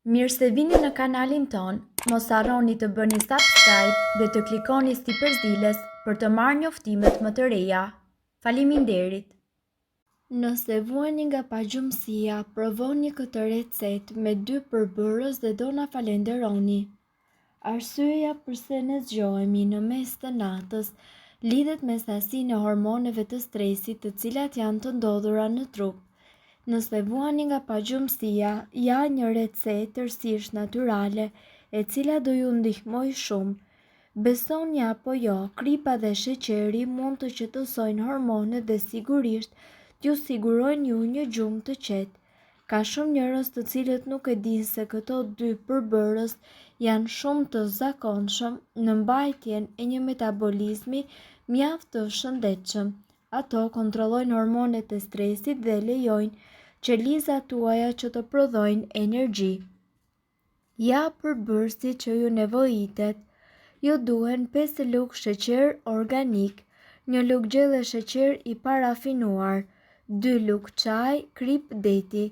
Mirë se vini në kanalin ton, mos harroni të bëni subscribe dhe të klikoni si përzdiles për të marrë njoftimet më të reja. Faleminderit! Nëse vuani nga pagjumësia, provoni këtë recetë me 2 përbërës dhe do na falenderoni. Arsyeja pse ne zgjohemi në mes të natës lidhet me sasinë e hormoneve të stresit të cilat janë të ndodhura në trup. Nëse vuani nga pagjumësia, ja një recetë tërësisht natyrale e cila do ju ndihmoj shumë. Besoni apo jo, kripa dhe sheqeri mund të qetësojnë hormonet dhe sigurisht t'ju sigurojnë ju një gjumë të qetë. Ka shumë njerëz të cilët nuk e dinë se këto 2 përbërës janë shumë të zakonshëm në mbajtjen e një metabolizmi mjaft të shëndetshëm. Ato kontrollojnë hormonet e stresit dhe lejojnë qelizat tuaja që të prodhojnë energji. Ja përbërësit që ju nevojitet. Ju duhen 5 lugë sheqer organik, 1 lugë gjelle sheqer i parafinuar, 2 lugë çaj krip deti.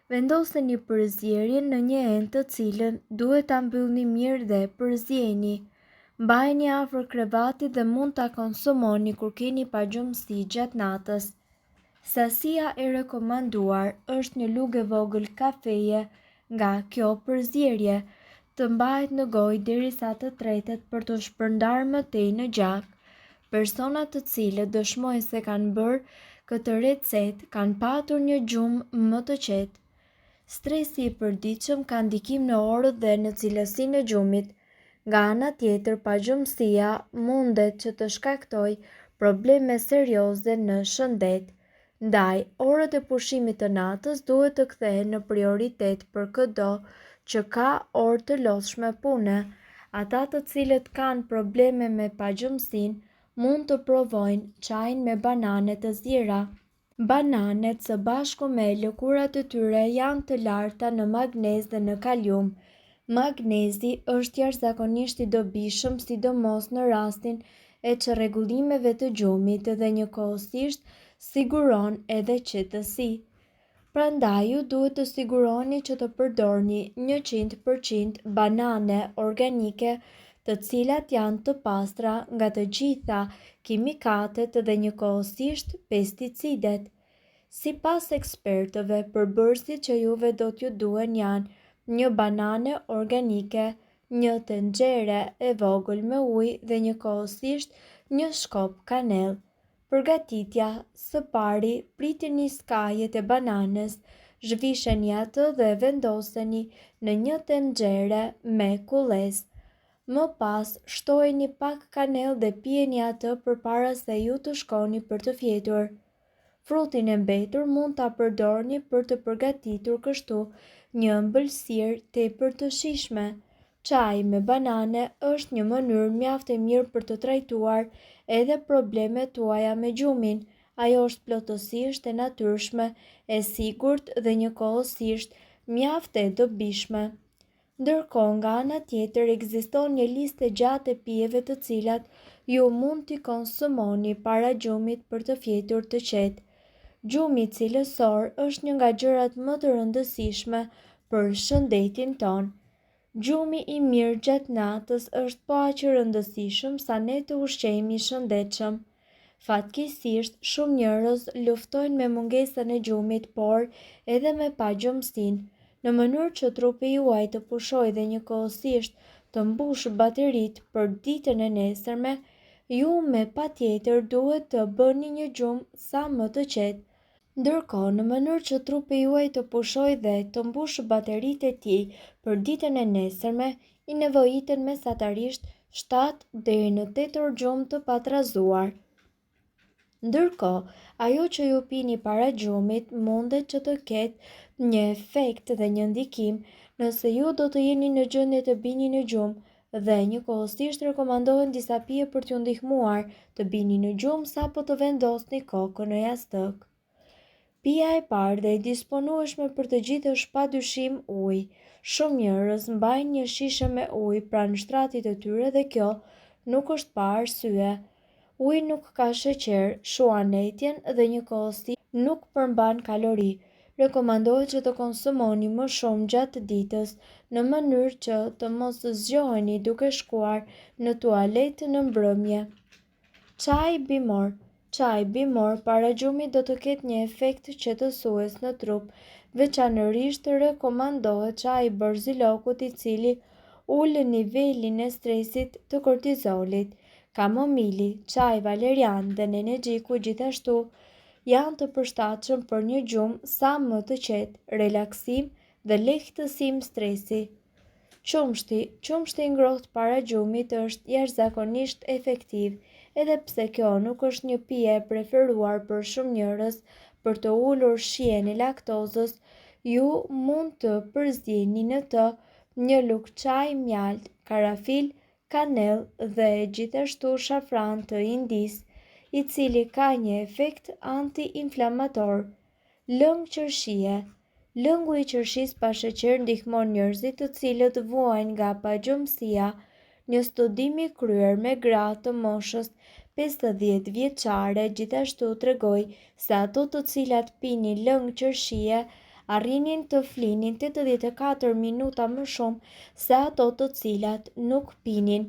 Vendoseni përzierjen në një enë të cilën duhet ta mbyllni mirë dhe përzjeni. Mbajeni afër krevatit dhe mund ta konsumoni kur keni pagjumësi gjatë natës. Sasia e rekomanduar është 1 lugë e vogël kafeje nga kjo përzierje, të mbahet në gojë derisa të tretet për të shpërndar më tej në gjak. Personat të cilët dëshmojnë se kanë bërë këtë recetë kanë patur një gjumë më të qetë. Stresi i përditshëm ka ndikim në orët dhe në cilësinë e gjumit. Nga ana tjetër, pagjumësia mundet që të shkaktojë probleme serioze në shëndet. Ndaj, orët e pushimit të natës duhet të kthehen në prioritet për çdo që ka orë të lodhshme pune. Ata të cilët kanë probleme me pagjumësinë mund të provojnë çajin me banane të zjera. Bananet së bashku me lëkurat e tyre janë të larta në magnez dhe në kalium. Magnezi është jashtëzakonisht i dobishëm, sidomos në rastin e çrregullimeve të gjumit dhe njëkohësisht siguron edhe qetësi. Prandaj ju duhet të siguroni që të përdorni 100% banane organike, të cilat janë të pastra nga të gjitha kimikatet dhe njëkohësisht pesticidet. Sipas ekspertëve, përbërësit që juve do t'ju duhen janë 1 banane organike, 1 tenxhere e vogël me ujë dhe njëkohësisht 1 shkop kanellë. Përgatitja: së pari, priteni skajet e bananes, zhvisheni atë dhe vendoseni në 1 tenxhere me kullez. Më pas, shtojeni pak kanellë dhe pijeni atë përpara se ju të shkoni për të fjetur. Frutin e mbetur mund ta përdorni për të përgatitur kështu një ëmbëlsirë tepër të shijshme. Çaji me banane është një mënyrë mjaft e mirë për të trajtuar edhe problemet tuaja me gjumin. Ajo është plotësisht e natyrshme, e sigurt dhe njëkohësisht mjaft e dobishme. Ndërkohë, nga ana tjetër ekziston një listë gjatë e pijeve të cilat ju mund t'i konsumoni para gjumit për të fjetur të qetë. Gjumi cilësor është një nga gjërat më të rëndësishme për shëndetin ton. Gjumi i mirë gjatë natës është po aq i rëndësishëm sa ne të ushqehemi shëndetshëm. Fatkeqësisht, shumë njerëz luftojnë me mungesën e gjumit, por edhe me pagjumësinë. Në mënyrë që trupi juaj të pushojë dhe njëkohësisht të mbushë bateritë për ditën e nesërme, ju me patjetër duhet të bëni një gjumë sa më të qetë. Ndërkohë, në mënyrë që trupi juaj të pushojë dhe të mbushë bateritë e tij për ditën e nesërme, i nevojiten mesatarisht 7 deri në 8 orë gjumë të patrazuar. Ndërkohë, ajo që ju pini para gjumit mundet që të ketë një efekt dhe një ndikim nëse ju do të jeni në gjendje të bini në gjumë dhe njëkohësisht rekomandohen disa pije për t'ju ndihmuar të bini në gjumë sapo të vendosni kokën në jastëk. Pija e parë dhe e disponueshme për të gjithë është padyshim uji. Shumë njerëz mbajnë një shishe me ujë pranë shtratit të tyre dhe kjo nuk është pa arsye. Uji nuk ka sheqer, shuan etjen dhe njëkohësisht nuk përmban kalori. rekomandohet që të konsumoni më shumë gjatë ditës në mënyrë që të mos zgjoheni duke shkuar në tualetë në mbrëmje. Çaji bimor. Çaji bimor para gjumit do të ketë një efekt qetësues në trup. Veçanërisht rekomandohet çaji borzilokut i cili ul nivelin e stresit të kortizolit. Kamomili, çaji valerian dhe nenexhiku gjithashtu janë të përshtatshëm për një gjumë sa më të qetë, relaksim dhe lehtësim stresi. Qumshti i ngrohtë para gjumit është jashtëzakonisht efektiv, edhe pse kjo nuk është një pije e preferuar për shumë njerëz për të ulur shijen e laktozës, ju mund të përzieni në të një lugë çaji mjalt, karafil, kanellë dhe gjithashtu shafran të Indis, i cili ka një efekt anti-inflamator. Lëng qershie. Lëngu i qershisë pa sheqer ndihmon njerëzit të cilët vuajnë nga pagjumësia. Një studim i kryer me gra të moshës 50 vjeçare gjithashtu tregoi se ato të cilat pinin lëng qershie arrinin të flinin 84 minuta më shumë se ato të cilat nuk pinin.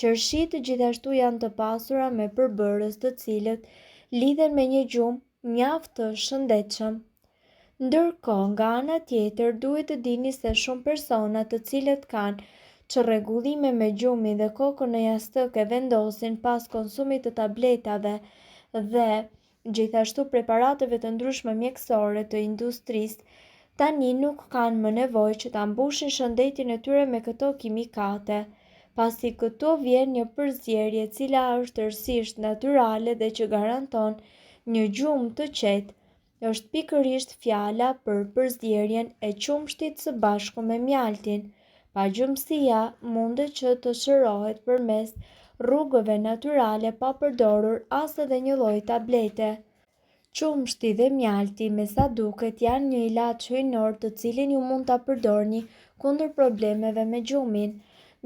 Qershitë gjithashtu janë të pasura me përbërës të cilët lidhen me një gjumë mjaft të shëndetshëm. Ndërkohë, nga ana tjetër, duhet të dini se shumë persona të cilët kanë çrregullime me gjumin dhe kokën në jastëk e vendosin pas konsumit të tabletave dhe gjithashtu preparateve të ndryshme mjekësore të industrisë, tani nuk kanë më nevojë që ta mbushin shëndetin e tyre me këto kimikate, pasi këtu vjen një përzierje e cila është tërësisht natyrale dhe që garanton një gjumë të qetë. Është pikërisht fjala për përzierjen e qumshtit së bashku me mjaltin. Pagjumësia mundet që të shërohet përmes rrugëve natyrale pa përdorur as edhe një lloj tablete. Qumshti dhe mjalti me sa duket janë një ilaç hyjnor të cilin ju mund ta përdorni kundër problemeve me gjumin.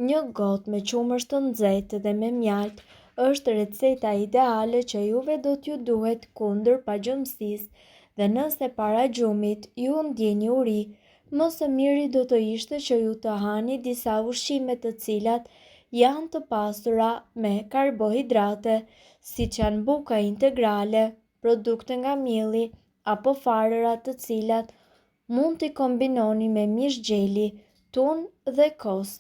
Një gotë me qumësht të nxehtë dhe me mjalt është receta ideale që juve do t'ju duhet kundër pagjumësisë dhe nëse para gjumit ju ndjeni uri, më së miri do të ishte që ju të hani disa ushqime të cilat janë të pasura me karbohidrate, siç janë buka integrale, produkte nga mielli apo farëra të cilat mund t'i kombinoni me mish gjeli, tun dhe kos.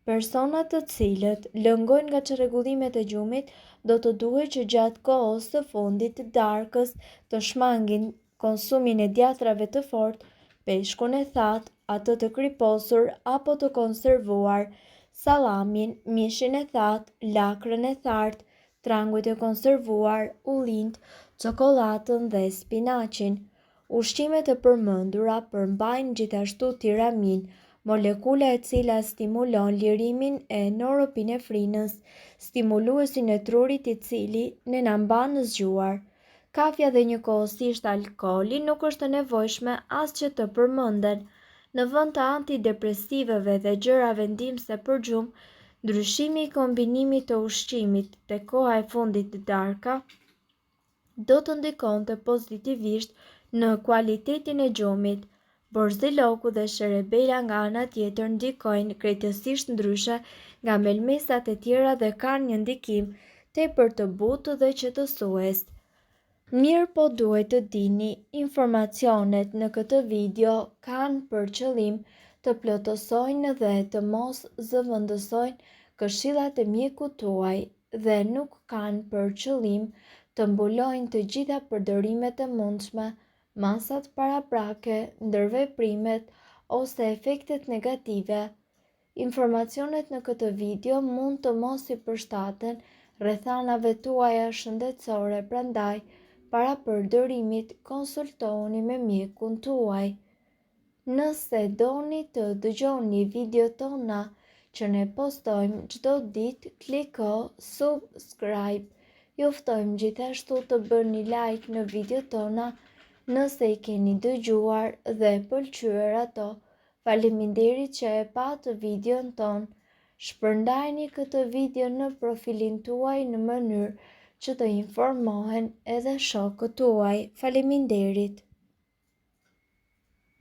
Personat të cilët lëngojnë nga çrregullimet e gjumit do të duhet që gjatë kohës së fundit të darkës të shmangin konsumin e djatrave të fortë, peshkun e thatë, atë të kriposur apo të konservuar, sallamin, mishin e thatë, lakrën e thartë, tranguj e konservuar, ullint, çokoladën dhe spinaqin. Ushqimet e përmendura përmbajnë gjithashtu tiramin, molekula e cila stimulon lirimin e noropinefrinës, stimuluesin e trurit i cili ne na mban zgjuar. Kafja dhe njëkohësisht alkooli nuk është e nevojshme as që të përmenden. Në vend të antidepresiveve dhe gjërave ndihmëse për gjumë, ndryshimi i kombinimit të ushqimit te koha e fundit të darka do të ndikonte pozitivisht në kualitetin e gjumit. Borziloku dhe sherebela nga ana tjetër ndikojnë krejtësisht ndryshe nga melmesat e tjera dhe kanë një ndikim tepër të butë dhe qetësues. Mirë po duhet të dini, informacionet në këtë video kanë për qëllim të plotësojnë dhe të mos zëvendësojnë këshillat e mjekut tuaj dhe nuk kanë për qëllim të mbulojnë të gjitha përdorimet e mundshme, masat paraprake, ndërveprimet ose efektet negative. Informacionet në këtë video mund të mos i përshtaten rrethanave tuaja shëndetësore, prandaj para përdorimit konsultohuni me mjekun tuaj. Nëse doni të dëgjoni video tona që ne postojmë çdo ditë, kliko subscribe. Ju ftojmë gjithashtu të bëni like në video tona nëse i keni dëgjuar dhe pëlqyer ato. Faleminderit që e patë videon ton. Shpërndajni këtë video në profilin tuaj në mënyrë që të informohen edhe shokët tuaj. Faleminderit.